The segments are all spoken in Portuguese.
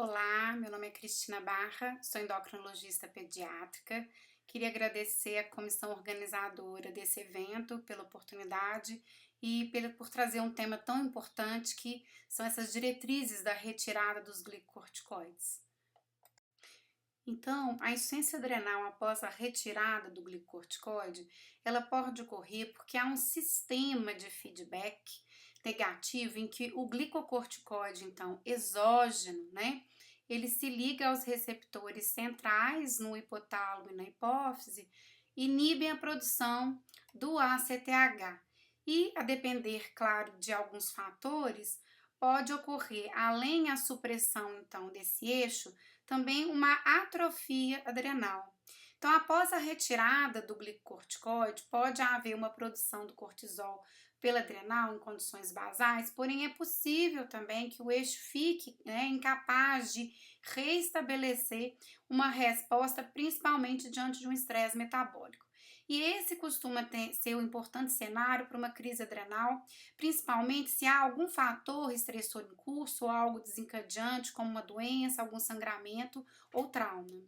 Olá, meu nome é Cristina Barra, sou endocrinologista pediátrica. Queria agradecer à comissão organizadora desse evento pela oportunidade e por trazer um tema tão importante que são essas diretrizes da retirada dos glicocorticoides. Então, a insuficiência adrenal após a retirada do glicocorticoide, ela pode ocorrer porque há um sistema de feedback negativo em que o glicocorticoide, então, exógeno, né? Ele se liga aos receptores centrais no hipotálamo e na hipófise, inibem a produção do ACTH. E, a depender, claro, de alguns fatores, pode ocorrer, além a supressão, então, desse eixo, também uma atrofia adrenal. Então, após a retirada do glicocorticoide, pode haver uma produção do cortisol pela adrenal em condições basais, porém é possível também que o eixo fique incapaz de reestabelecer uma resposta, principalmente diante de um estresse metabólico. E esse costuma ser um importante cenário para uma crise adrenal, principalmente se há algum fator estressor em curso ou algo desencadeante, como uma doença, algum sangramento ou trauma.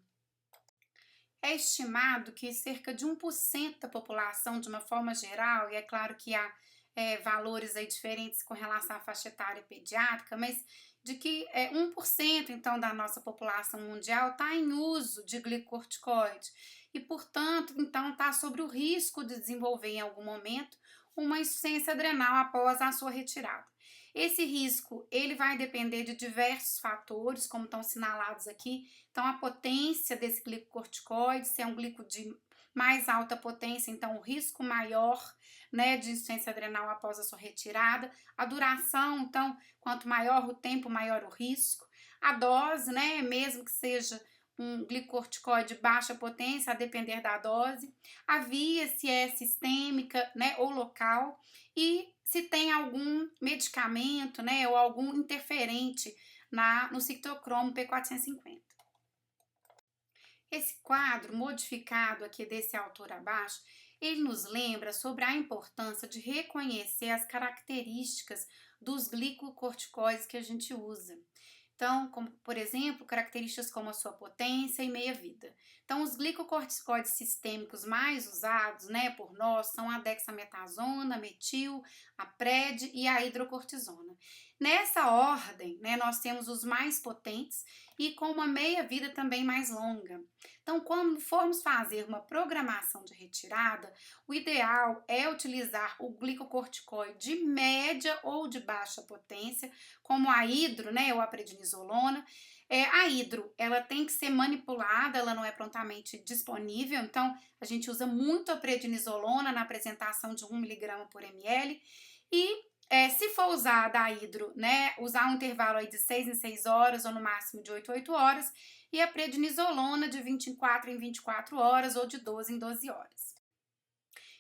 É estimado que cerca de 1% da população, de uma forma geral, e é claro que há valores aí diferentes com relação à faixa etária pediátrica, mas de que 1% então da nossa população mundial está em uso de glicocorticoide e, portanto, então está sobre o risco de desenvolver em algum momento uma insuficiência adrenal após a sua retirada. Esse risco, ele vai depender de diversos fatores, como estão sinalados aqui. Então, a potência desse glicocorticoide, se é um glico de mais alta potência, então o risco maior, né, de insuficiência adrenal após a sua retirada. A duração, então, quanto maior o tempo, maior o risco. A dose, né, mesmo que seja um glicocorticoide de baixa potência, a depender da dose. A via, se é sistêmica, né, ou local. E se tem algum medicamento, né, ou algum interferente no citocromo P450. Esse quadro modificado aqui desse autor abaixo, ele nos lembra sobre a importância de reconhecer as características dos glicocorticoides que a gente usa. Então, como, por exemplo, características como a sua potência e meia-vida. Então, os glicocorticoides sistêmicos mais usados, né, por nós são a dexametasona, a metil, a pred e a hidrocortisona. Nessa ordem, né, nós temos os mais potentes e com uma meia-vida também mais longa. Então, quando formos fazer uma programação de retirada, o ideal é utilizar o glicocorticoide de média ou de baixa potência, como a hidro, né, ou a prednisolona. A hidro, ela tem que ser manipulada, ela não é prontamente disponível, então a gente usa muito a prednisolona na apresentação de 1 mg por ml e se for usada a hidro, né, usar um intervalo aí de 6 em 6 horas ou no máximo de 8 em 8 horas e a prednisolona de 24 em 24 horas ou de 12 em 12 horas.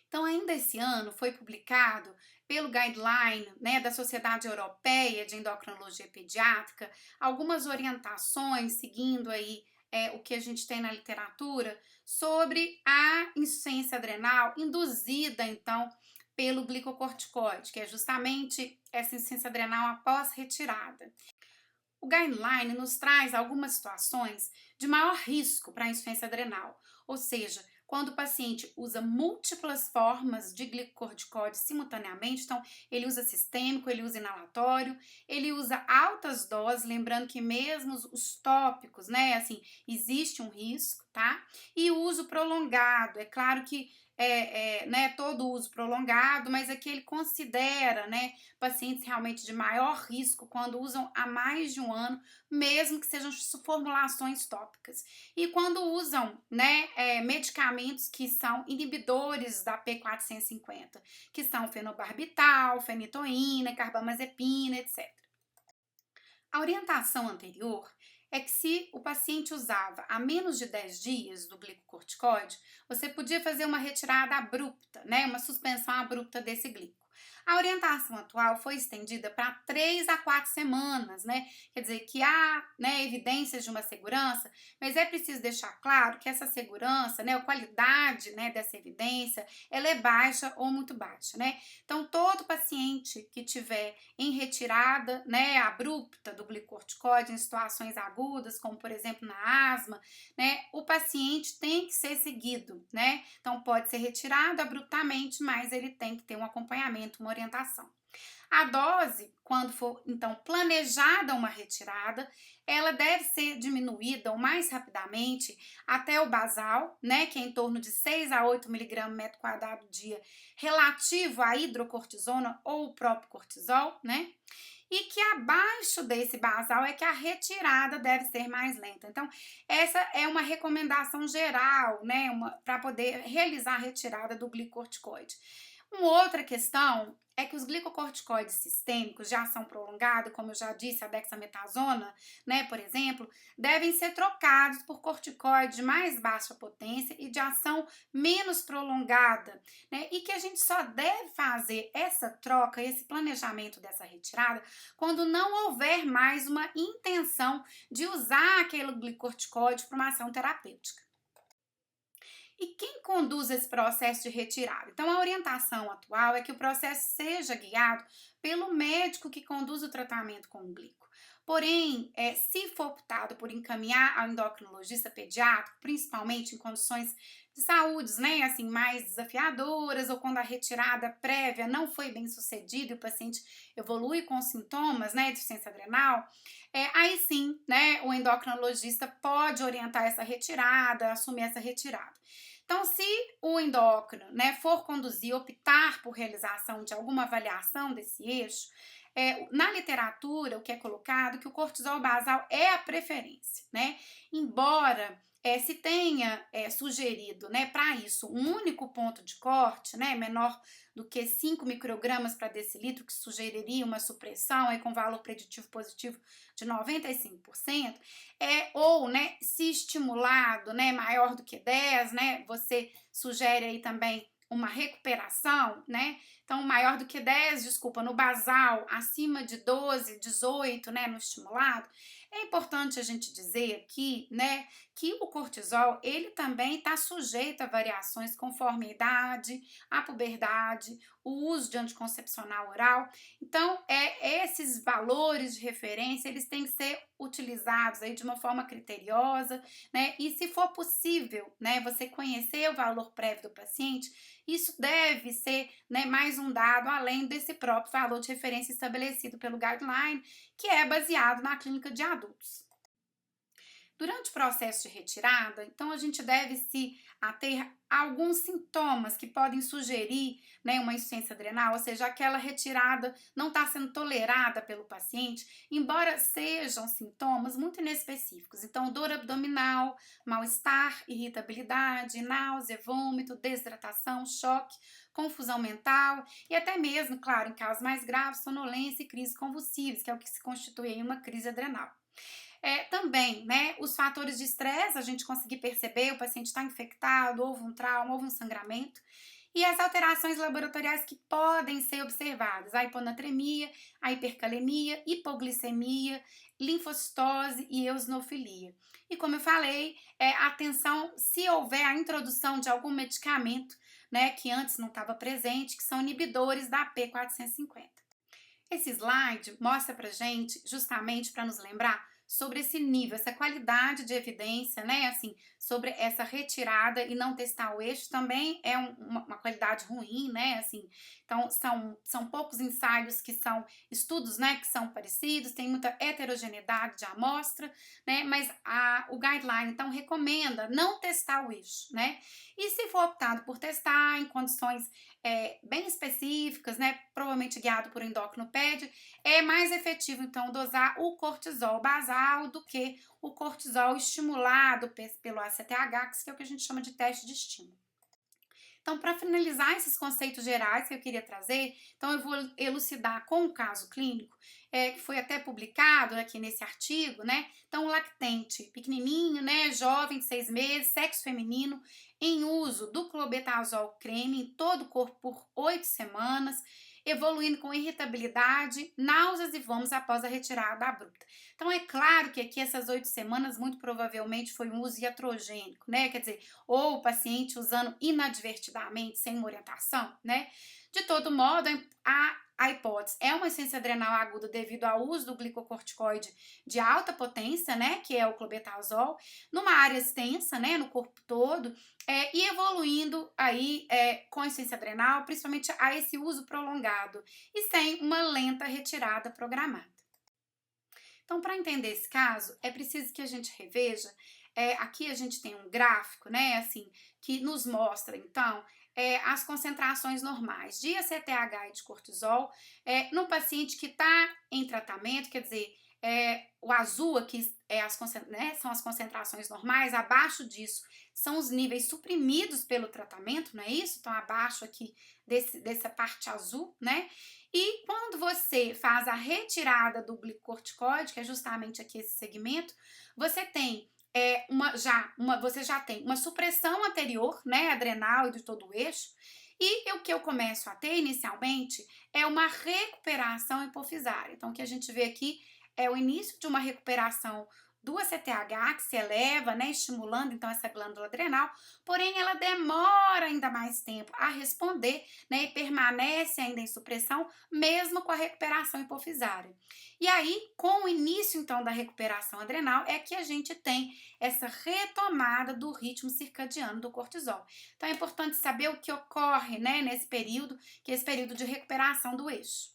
Então, ainda esse ano foi publicado pelo Guideline, né, da Sociedade Europeia de Endocrinologia Pediátrica algumas orientações seguindo aí o que a gente tem na literatura sobre a insuficiência adrenal induzida, então, pelo glicocorticoide, que é justamente essa insuficiência adrenal após retirada. O guideline nos traz algumas situações de maior risco para a insuficiência adrenal, ou seja, quando o paciente usa múltiplas formas de glicocorticoide simultaneamente, então ele usa sistêmico, ele usa inalatório, ele usa altas doses, lembrando que mesmo os tópicos, né, assim, existe um risco, tá? E o uso prolongado, é claro que né, todo uso prolongado, mas aqui ele considera, né, pacientes realmente de maior risco quando usam há mais de um ano, mesmo que sejam formulações tópicas. E quando usam, né, medicamentos que são inibidores da P450, que são fenobarbital, fenitoína, carbamazepina, etc. A orientação anterior é que se o paciente usava há menos de 10 dias do glicocorticoide, você podia fazer uma retirada abrupta, né, uma suspensão abrupta desse glico. A orientação atual foi estendida para 3 a 4 semanas, né? Quer dizer que há, né, evidências de uma segurança, mas é preciso deixar claro que essa segurança, né, a qualidade, né, dessa evidência, ela é baixa ou muito baixa, né? Então, todo paciente que tiver em retirada, né, abrupta do glicorticoide em situações agudas, como por exemplo na asma, né, o paciente tem que ser seguido, né? Então, pode ser retirado abruptamente, mas ele tem que ter um acompanhamento, uma orientação. A dose, quando for então planejada uma retirada, ela deve ser diminuída o mais rapidamente até o basal, né, que é em torno de 6 a 8 miligramas metro quadrado dia, relativo à hidrocortisona ou o próprio cortisol, né? E que abaixo desse basal é que a retirada deve ser mais lenta. Então, essa é uma recomendação geral, né, para poder realizar a retirada do glicorticoide. Uma outra questão é que os glicocorticoides sistêmicos de ação prolongada, como eu já disse, a dexametasona, né, por exemplo, devem ser trocados por corticoides de mais baixa potência e de ação menos prolongada, né, e que a gente só deve fazer essa troca, esse planejamento dessa retirada, quando não houver mais uma intenção de usar aquele glicorticoide para uma ação terapêutica. E quem conduz esse processo de retirada? Então, a orientação atual é que o processo seja guiado pelo médico que conduz o tratamento com o glico. Porém, se for optado por encaminhar ao endocrinologista pediátrico, principalmente em condições de saúde, né, assim, mais desafiadoras, ou quando a retirada prévia não foi bem sucedida e o paciente evolui com sintomas, né, de deficiência adrenal, aí sim, né, o endocrinologista pode orientar essa retirada, assumir essa retirada. Então, se o endócrino, né, for conduzir, optar por realização de alguma avaliação desse eixo, na literatura, o que é colocado, que o cortisol basal é a preferência, né? Embora se tenha sugerido, né, para isso, um único ponto de corte, né, menor do que 5 microgramas para decilitro, que sugeriria uma supressão com valor preditivo positivo de 95%, ou, né, se estimulado, né, maior do que 10, né, você sugere aí também uma recuperação, né? Então, maior do que 10, desculpa, no basal, acima de 12, 18, né, no estimulado. É importante a gente dizer aqui, né, que o cortisol, ele também está sujeito a variações conforme a idade, a puberdade, o uso de anticoncepcional oral. Então, esses valores de referência, eles têm que ser utilizados aí de uma forma criteriosa, né? E se for possível, né, você conhecer o valor prévio do paciente, isso deve ser, né, mais um dado além desse próprio valor de referência estabelecido pelo guideline, que é baseado na clínica de adultos. Durante o processo de retirada, então a gente deve se ater a alguns sintomas que podem sugerir, né, uma insuficiência adrenal, ou seja, aquela retirada não está sendo tolerada pelo paciente, embora sejam sintomas muito inespecíficos. Então, dor abdominal, mal-estar, irritabilidade, náusea, vômito, desidratação, choque, confusão mental e até mesmo, claro, em casos mais graves, sonolência e crises convulsivas, que é o que se constitui em uma crise adrenal. Também, né, os fatores de estresse, a gente conseguir perceber, o paciente está infectado, houve um trauma, houve um sangramento, e as alterações laboratoriais que podem ser observadas, a hiponatremia, a hipercalemia, hipoglicemia, linfocitose e eosinofilia. E como eu falei, atenção se houver a introdução de algum medicamento, né, que antes não estava presente, que são inibidores da P450. Esse slide mostra pra gente, justamente para nos lembrar sobre esse nível, essa qualidade de evidência, né? Assim, sobre essa retirada e não testar o eixo também é uma qualidade ruim, né? Assim, então são poucos ensaios que são estudos, né? Que são parecidos, tem muita heterogeneidade de amostra, né? Mas o guideline então recomenda não testar o eixo, né? E se for optado por testar em condições bem específicas, né, provavelmente guiado por endocrinopédia, é mais efetivo, então, dosar o cortisol basal do que o cortisol estimulado pelo ACTH, que é o que a gente chama de teste de estímulo. Então, para finalizar esses conceitos gerais que eu queria trazer, então eu vou elucidar com um caso clínico, que foi até publicado aqui nesse artigo, né? Então, o lactente pequenininho, né, jovem de 6 meses, sexo feminino, em uso do clobetasol creme em todo o corpo por 8 semanas. evoluindo com irritabilidade, náuseas e vômitos após a retirada abrupta. Então, é claro que aqui essas 8 semanas, muito provavelmente, foi um uso iatrogênico, né? Quer dizer, ou o paciente usando inadvertidamente, sem uma orientação, né? De todo modo, a hipótese é uma insuficiência adrenal aguda devido ao uso do glicocorticoide de alta potência, né, que é o clobetasol, numa área extensa, né, no corpo todo, e evoluindo aí com insuficiência adrenal, principalmente a esse uso prolongado e sem uma lenta retirada programada. Então, para entender esse caso, é preciso que a gente reveja. Aqui a gente tem um gráfico, né, assim, que nos mostra, então, as concentrações normais de ACTH e de cortisol no paciente que está em tratamento, quer dizer, o azul aqui né, são as concentrações normais, abaixo disso são os níveis suprimidos pelo tratamento, não é isso? Então, abaixo aqui dessa parte azul, né? E quando você faz a retirada do glicocorticoide, que é justamente aqui esse segmento, você tem você já tem uma supressão anterior, né, adrenal e de todo o eixo, e o que eu começo a ter inicialmente é uma recuperação hipofisária. Então, o que a gente vê aqui é o início de uma recuperação do ACTH, que se eleva, né, estimulando então essa glândula adrenal, porém ela demora ainda mais tempo a responder, né, e permanece ainda em supressão, mesmo com a recuperação hipofisária. E aí, com o início então da recuperação adrenal, é que a gente tem essa retomada do ritmo circadiano do cortisol. Então é importante saber o que ocorre, né, nesse período, que é esse período de recuperação do eixo.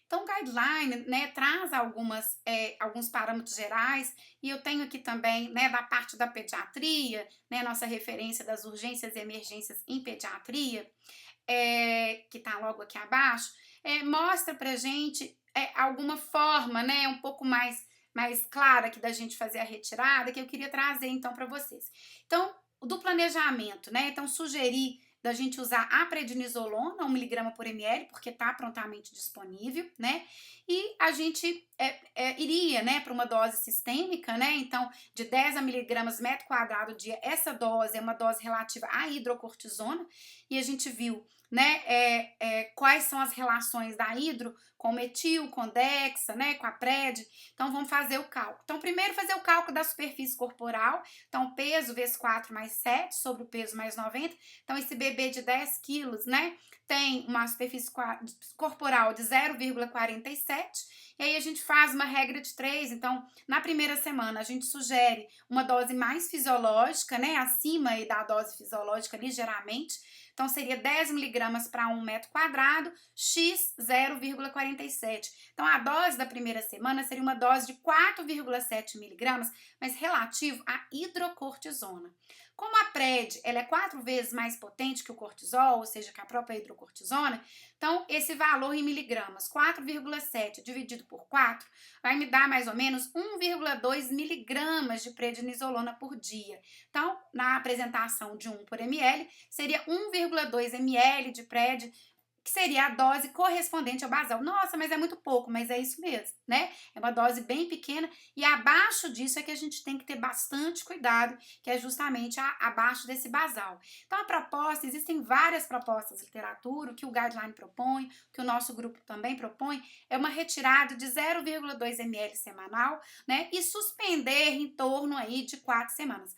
Então, o guideline, né, traz alguns parâmetros gerais, e eu tenho aqui também, né, da parte da pediatria, né, nossa referência das urgências e emergências em pediatria, que está logo aqui abaixo, mostra pra gente alguma forma, né, um pouco mais clara aqui da gente fazer a retirada, que eu queria trazer então para vocês. Então, do planejamento, né, então sugerir da gente usar a prednisolona, 1 mg por ml, porque está prontamente disponível, né? E a gente iria, né, para uma dose sistêmica, né? Então, de 10 mg metro quadrado dia, essa dose é uma dose relativa à hidrocortisona, e a gente viu, né, quais são as relações da hidro com metil, com dexa, né, com a pred. Então, vamos fazer o cálculo. Então, primeiro fazer o cálculo da superfície corporal. Então, peso vezes 4 mais 7 sobre o peso mais 90. Então, esse bebê de 10 quilos, né, tem uma superfície corporal de 0,47. E aí a gente faz uma regra de 3. Então, na primeira semana, a gente sugere uma dose mais fisiológica, né, acima da dose fisiológica ligeiramente. Então, seria 10 miligramas para 1 metro quadrado, x 0,47. Então, a dose da primeira semana seria uma dose de 4,7 miligramas, mas relativo à hidrocortisona. Como a PRED ela é 4 vezes mais potente que o cortisol, ou seja, que a própria hidrocortisona, então esse valor em miligramas, 4,7 dividido por 4, vai me dar mais ou menos 1,2 miligramas de prednisolona por dia. Então, na apresentação de 1 por ml, seria 1,2 ml de pred, que seria a dose correspondente ao basal. Nossa, mas é muito pouco, mas é isso mesmo, né? É uma dose bem pequena, e abaixo disso é que a gente tem que ter bastante cuidado, que é justamente abaixo desse basal. Então, a proposta, existem várias propostas de literatura, o que o guideline propõe, o que o nosso grupo também propõe, é uma retirada de 0,2 ml semanal, né? E suspender em torno aí de 4 semanas.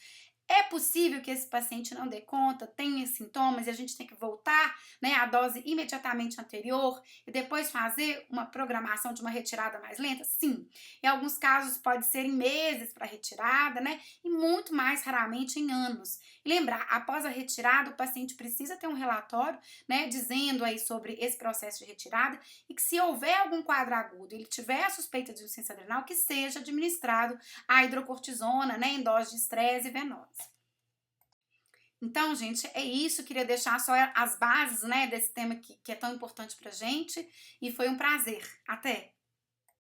É possível que esse paciente não dê conta, tenha sintomas e a gente tem que voltar, né, à dose imediatamente anterior e depois fazer uma programação de uma retirada mais lenta? Sim. Em alguns casos pode ser em meses para retirada, né, e muito mais raramente em anos. E lembrar, após a retirada, o paciente precisa ter um relatório, né, dizendo aí sobre esse processo de retirada, e que se houver algum quadro agudo, ele tiver a suspeita de insuficiência adrenal, que seja administrado a hidrocortisona, né, em dose de estresse venosa. Então, gente, é isso. Queria deixar só as bases, né, desse tema que é tão importante pra gente. E foi um prazer. Até!